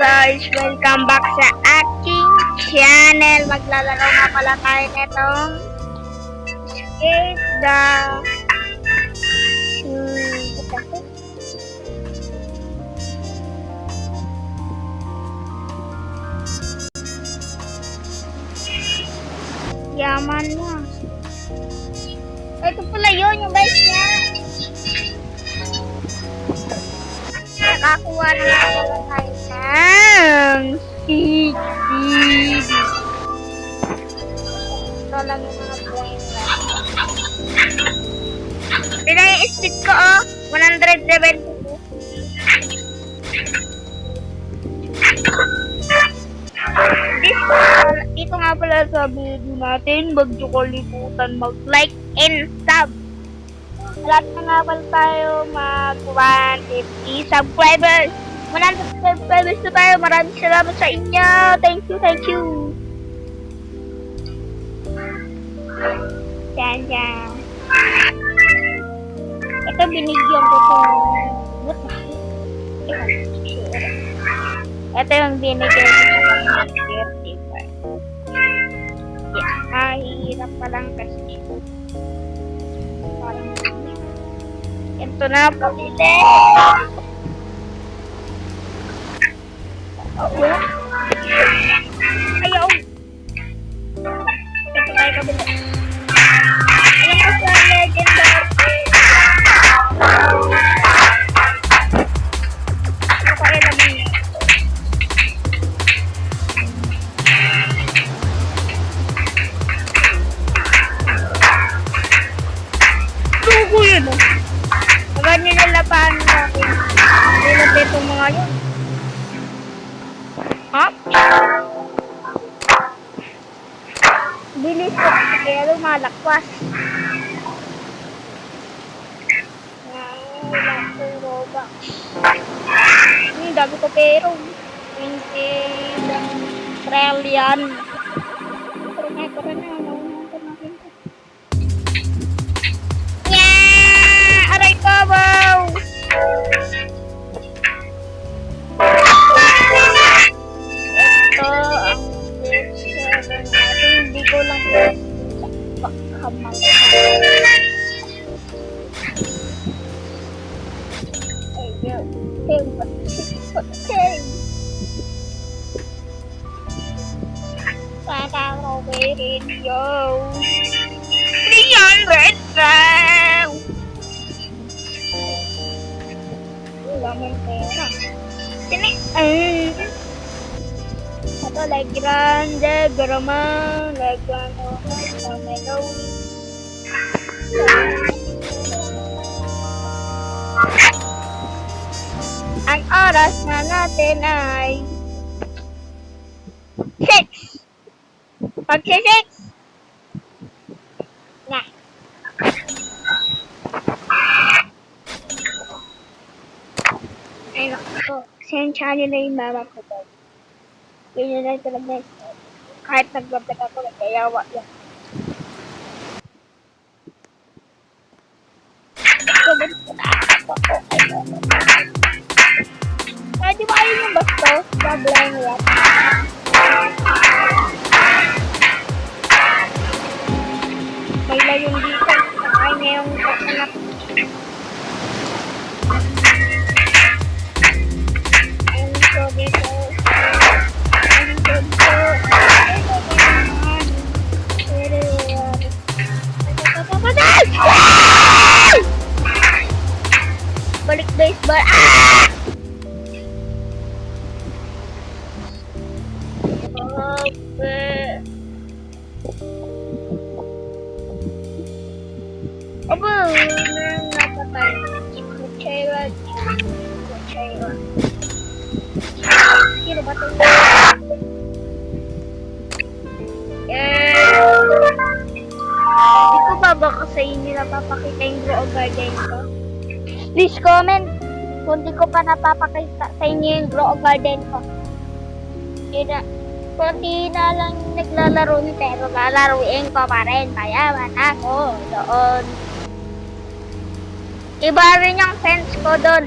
guys, welcome back sa aking channel. Maglalaro nga pala tayo netong Escape the yaman mo. Ito pala yun, yung bike niya. Nakakuha na nga pala tayo ng speed. Ito lang yung mga plane na. Ito na yung speed ko, 172. Dito nga pala sa video natin, wag niyo kalimutan mag-like and sub. Lahat na nga pala tayo mag-150 subscribers. 100 subscribers na tayo. Maraming salamat sa inyo. Thank you, thank you. Yan. Ito binigyan ko ito. Ito yung binigyan ko ng 35. Yeah, mahirap pa lang kasi. Parang ito na pabili. Ayaw. Ito tayo kabili. Alam ko sa legendary. Ano pa rin naman yun? Lugo yun oh. Agad nilalapahan natin. Nilap itong mga yun. Ha? Bilis ko. Kaya lumalakwas. Wala ko robux. Dami ko pero. 20 trillion. Tara na. Aray ko, wow! Ito ang picture natin. Hindi ko lang bakamal. Ayun. Parang okay radio. 300 now! Wala mong pera. Sini? Ito, like grande, graman, like grande, melody. Ang oras na natin ay 6. Pag-6 na. Ay, naku. Sensya nyo na yung mama ko daw. Ganyan na talaga. Kahit nagbabag ako, nagkayawa yan. Kaya di ba ayun yung basto? Babla mo yan. May layon dito. Ay na yung anak. Balik baseball. Aba, meron napatay. Kuchaywa. Sino ba ito? Hindi ko ba baka sa inyo napapakita yung grow garden ko? Please comment kung di ko pa napapakita sa inyo yung grow garden ko. Kunti na lang naglalaro ni pero lalaruin ko pa rin. Mayaman ako doon. Iba rin yung fence ko doon.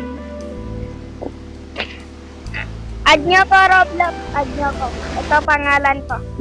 Add nyo ko, Roblox. Add nyo ko. Ito pangalan ko.